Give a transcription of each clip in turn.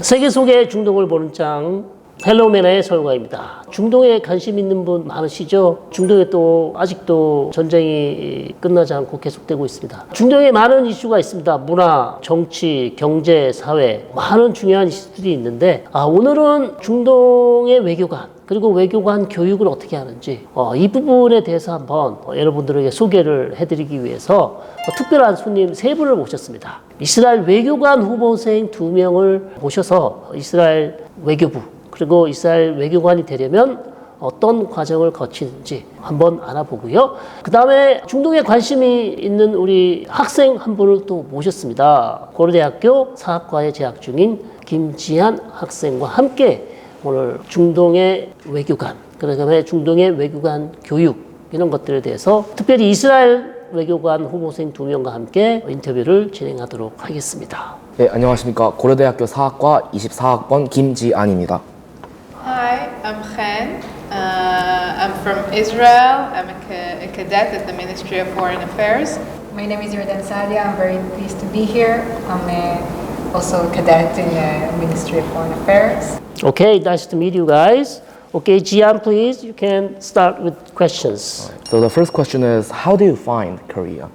세계 속의 중동을 보는 짱 헬로우매너의 설과입니다. 중동에 관심 있는 분 많으시죠? 중동에 또 아직도 전쟁이 끝나지 않고 계속되고 있습니다. 중동에 많은 이슈가 있습니다. 문화, 정치, 경제, 사회 많은 중요한 이슈들이 있는데 오늘은 중동의 외교관 그리고 외교관 교육을 어떻게 하는지 이 부분에 대해서 한번 여러분들에게 소개를 해드리기 위해서 특별한 손님 3분을 모셨습니다. 이스라엘 외교관 후보생 2명을 모셔서 이스라엘 외교부 그리고 이스라엘 외교관이 되려면 어떤 과정을 거치는지 한번 알아보고요. 그 다음에 중동에 관심이 있는 우리 학생 한 분을 또 모셨습니다. 고려대학교 사학과에 재학 중인 김지한 학생과 함께 오늘 중동의 외교관, 그다음에 중동의 외교관 교육 이런 것들에 대해서 특별히 이스라엘 외교관 후보생 2명과 함께 인터뷰를 진행하도록 하겠습니다. 네, 안녕하십니까. 고려대학교 사학과 24학번 김지안입니다. Hi, I'm Khan. I'm from Israel. I'm a cadet at the Ministry of Foreign Affairs. My name is Yordan Sadia. I'm very pleased to be here. I'm also a cadet in the Ministry of Foreign Affairs. Okay, nice to meet you guys. Okay, Jian, please, you can start with questions. So the first question is, how do you find Korea?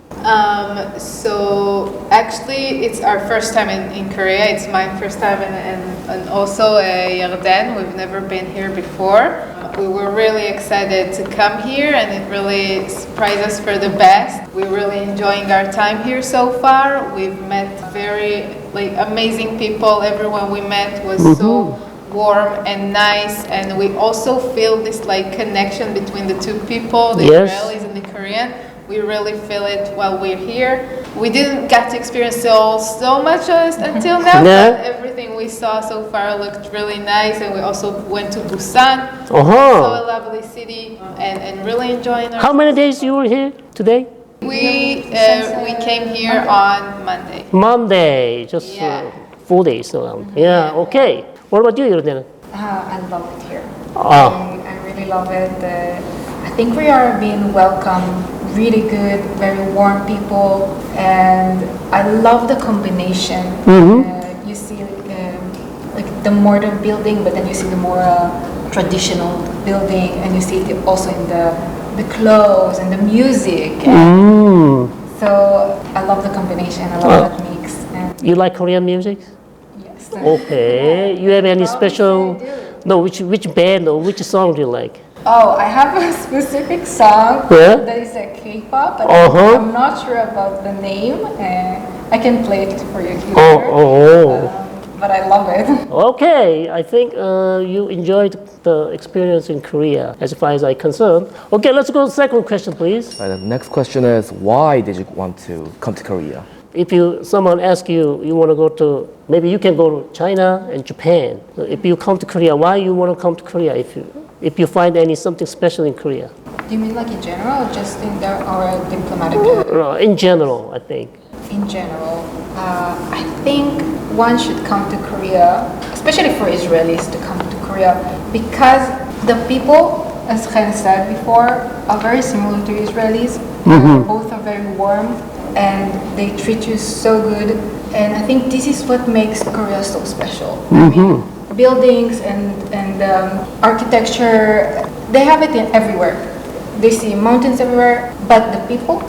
So actually, it's our first time in Korea. It's my first time and also Yarden. We've never been here before. We were really excited to come here, and it really surprised us for the best. We're really enjoying our time here so far. We've met very amazing people. Everyone we met was so warm and nice, and we also feel this connection between the two people, the Israelis and the Korean. We really feel it while we're here. We didn't get to experience Seoul so much until now, but everything we saw so far looked really nice, and we also went to Busan, saw a lovely city, and really enjoying our How many days you were here today? We came here on Monday. Monday, just 4 days around. Yeah, okay. What about you, Yordan? I love it here. I really love it. I think we are being welcomed really good, very warm people, and I love the combination. You see the modern building, but then you see the more traditional building, and you see it also in the clothes and the music. So I love the combination. I love that mix. And You like Korean music? yes. Okay. You have any special? No, which band or which song do you like? Oh, I have a specific song that is a K-pop, but I'm not sure about the name. I can play it for you here. But I love it. Okay, I think you enjoyed the experience in Korea as far as I'm concerned. Okay, let's go to the second question, please. The next question is, why did you want to come to Korea? If someone asks you, you want to go to, maybe you can go to China and Japan. If you come to Korea, why you want to come to Korea if you find something special in Korea? Do you mean like in general, or just in our diplomatic? In general, I think. In general, I think one should come to Korea, especially for Israelis to come to Korea, because the people, as Khan said before, are very similar to Israelis. Both are very warm, and they treat you so good. And I think this is what makes Korea so special. I mean, buildings and architecture, they have it everywhere. They see mountains everywhere, but the people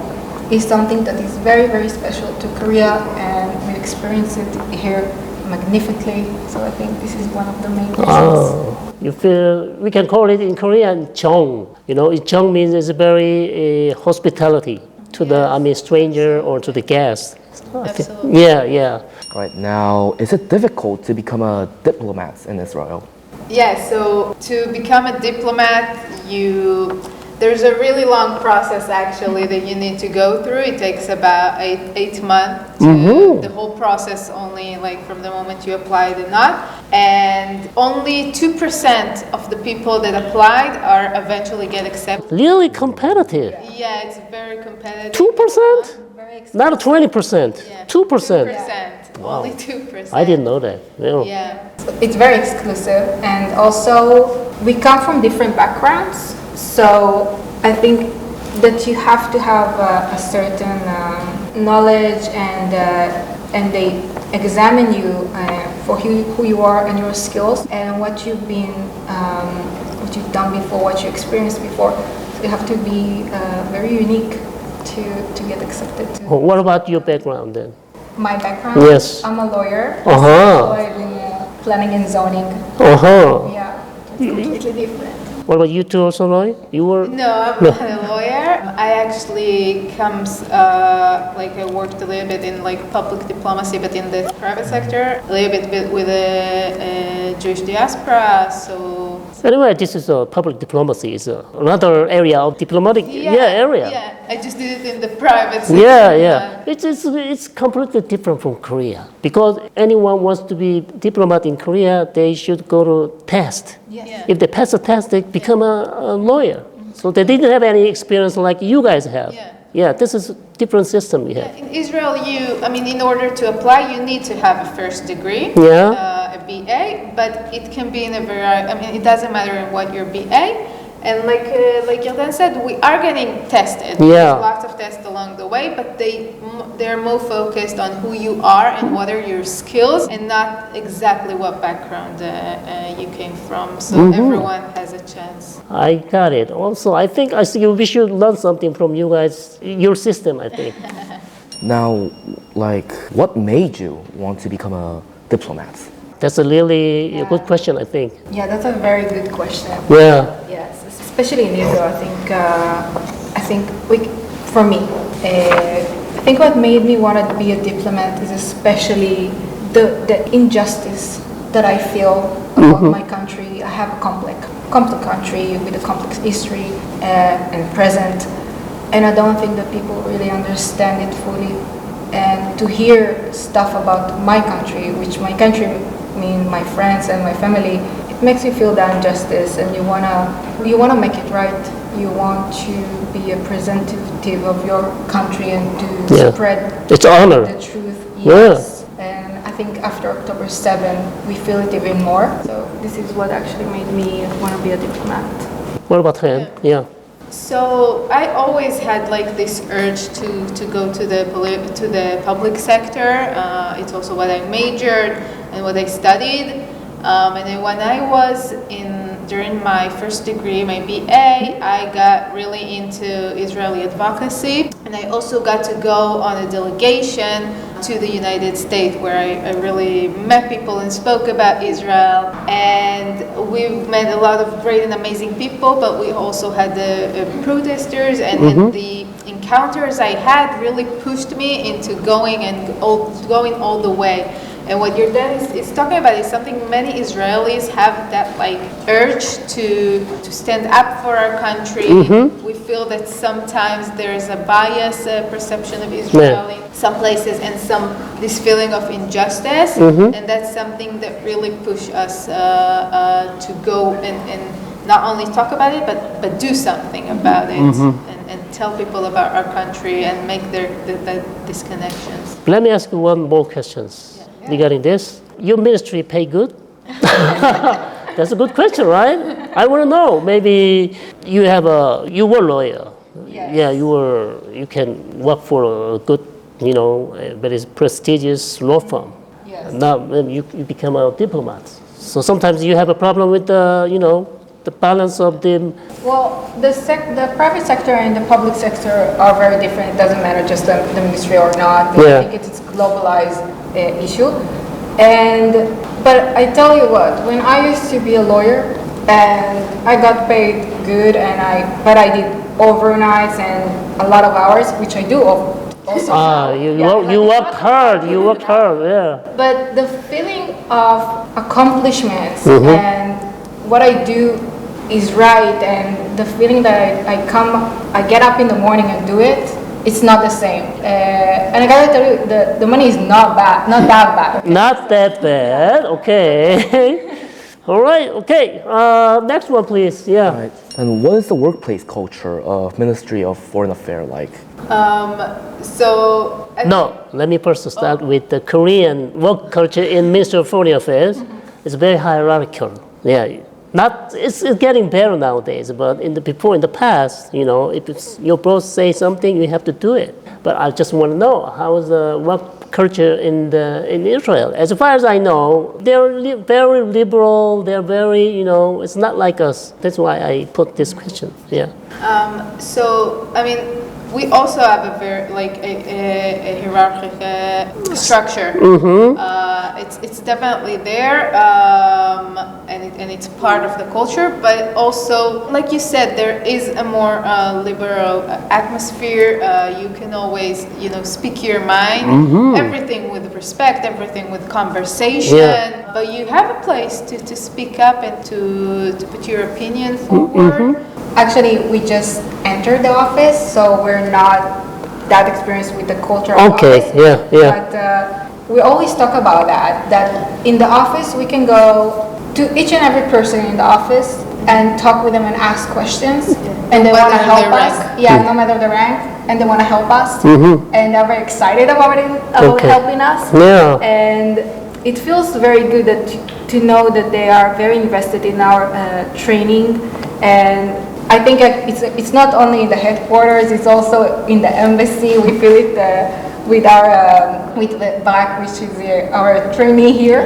is something that is very, very special to Korea, and we experience it here magnificently. So I think this is one of the main reasons. You feel, we can call it in Korean, jong. Jong means it's very hospitality to the stranger or to the guest. Absolutely. Yeah. Right now, is it difficult to become a diplomat in Israel? Yeah, so to become a diplomat, there's a really long process actually that you need to go through. It takes about eight months. The whole process only from the moment you apply the not. And only 2% of the people that applied are eventually get accepted. Really competitive. Yeah, it's very competitive. 2%? Very expensive. Not 20%. Yeah, 2%. 2%. Wow. Only 2%. I didn't know that. Yeah. It's very exclusive, and also we come from different backgrounds, so I think that you have to have a certain knowledge, and they examine you for who you are and your skills and what you've done before, what you experienced before. So you have to be very unique to get accepted. What about your background then? My background? Yes. I'm a lawyer. Uh-huh. Employed in planning and zoning. Uh-huh. Yeah, it's completely different. What about you too, also, Roy? You were? No, I'm not a lawyer. I actually I worked a little bit in public diplomacy, but in the private sector, a little bit with a Jewish diaspora. So Anyway, this is public diplomacy. It's another area of diplomatic area. Yeah, I just did it in the private sector. Yeah. It's completely different from Korea. Because anyone wants to be diplomat in Korea, they should go to test. Yeah. If they pass the test, they become a lawyer. So they didn't have any experience like you guys have. Yeah. This is a different system we have. In Israel, in order to apply, you need to have a first degree, a BA, but it can be in a it doesn't matter in what your BA. And like Yerdan said, we are getting tested. Yeah. There's lots of tests along the way, but they're more focused on who you are and what are your skills, and not exactly what background you came from. So everyone has a chance. I got it. Also, I think we should learn something from you guys, your system, I think. Now, what made you want to become a diplomat? That's a really good question, I think. Yeah, that's a very good question. Yeah. Yes, especially in Israel, I think for me, I think what made me want to be a diplomat is especially the injustice that I feel about my country. I have a complex country with a complex history and present, and I don't think that people really understand it fully. And to hear stuff about my country, which my country mean my friends and my family, it makes you feel the injustice, and you wanna make it right. You want to be a representative of your country and to spread it's honor. the truth. Yes. And I think after October 7, we feel it even more. So this is what actually made me want to be a diplomat. What about him? Yeah. So I always had this urge to go to the public sector. It's also what I majored and what I studied. And then when I was during my first degree, my BA, I got really into Israeli advocacy, and I also got to go on a delegation to the United States where I really met people and spoke about Israel. And we've met a lot of great and amazing people, but we also had the protesters, and the encounters I had really pushed me into going all the way. And what your dad is talking about is something many Israelis have, that urge to stand up for our country. We feel that sometimes there is a bias perception of Israel in some places, and this feeling of injustice, and that's something that really pushed us to go and not only talk about it, but do something about it, and tell people about our country and make these connections. Let me ask you one more question regarding this. Your ministry pay good? That's a good question, right? I want to know. Maybe you were a lawyer. Yes. Yeah, you can work for a good, very prestigious law firm. Yes. Now you become a diplomat. So sometimes you have a problem with the balance of the. Well, the private sector and the public sector are very different. It doesn't matter just the ministry or not. I think it's a globalized issue. But I tell you what, when I used to be a lawyer and I got paid good, but I did overnights and a lot of hours, which I do also. You worked hard. You worked hard. Yeah. But the feeling of accomplishments and what I do is right, and the feeling that I get up in the morning and do it, it's not the same. And I gotta tell you, the money is not that bad. Not that bad. Okay. All right. Okay. Next one, please. Yeah. Right. And what is the workplace culture of Ministry of Foreign Affairs like? Let me first start with the Korean work culture in Ministry of Foreign Affairs. It's very hierarchical. Yeah. It's getting better nowadays, but in the past, if your boss say something, you have to do it. But I just want to know, how is the work culture in Israel. As far as I know, they're very liberal. They're very, it's not like us. That's why I put this question. Yeah. So, I mean, we also have a very a hierarchical structure. It's definitely there, and it's part of the culture. But also, like you said, there is a more liberal atmosphere. You can always, speak your mind. Everything with respect, everything with conversation. Yeah. But you have a place to speak up and to put your opinion forward. Actually, we just entered the office, so we're not that experienced with the culture of Okay, office. yeah. But we always talk about that in the office we can go to each and every person in the office and talk with them and ask questions. And they want to help us. Yeah, no matter the rank. And they want to help us. And they're very excited about helping us. Yeah. And it feels very good to know that they are very invested in our training. And I think it's not only in the headquarters, it's also in the embassy. We feel it with Barak, which is our trainee here,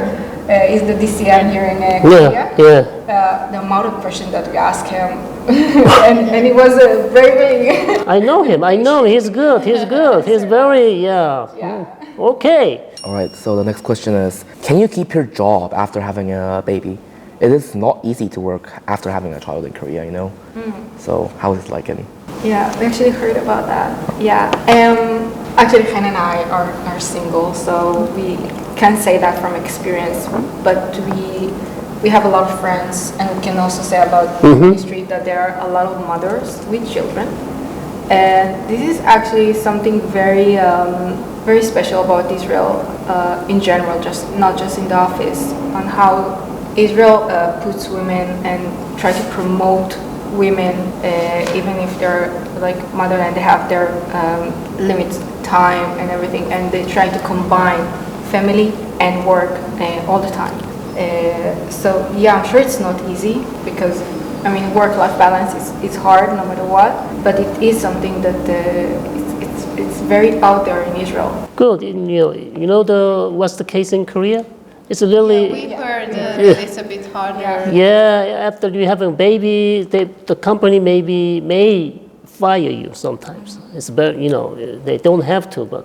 is the DCN here in Korea. Yeah. The amount of questions that we ask him, and it was very. I know him. He's good. He's very, Okay. All right, so the next question is, can you keep your job after having a baby? It is not easy to work after having a child in Korea, So how is it like in? Yeah, we actually heard about that. Yeah. Actually, Han and I are single, so we can't say that from experience. But we have a lot of friends, and we can also say about the ministry that there are a lot of mothers with children. And this is actually something very, very special about Israel in general, not just in the office, on how Israel puts women and try to promote women, even if they're like mother and they have their limits, time and everything, and they try to combine family and work all the time. So yeah, I'm sure it's not easy because work-life balance is hard no matter what, but it is something that it's very out there in Israel. Good. What's the case in Korea? It's really. We heard it's a bit harder. Yeah, after you have a baby, the company may fire you sometimes. It's very, they don't have to, but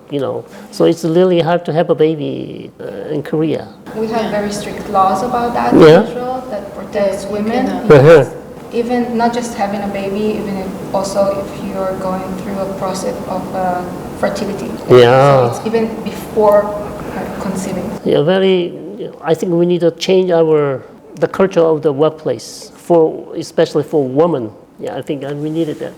so it's really hard to have a baby in Korea. We have very strict laws about that in Israel that protects women. Even not just having a baby, even if you're going through a process of fertility. Yeah. So it's even before conceiving. Yeah, I think we need to change the culture of the workplace especially for women. Yeah, I think we needed that.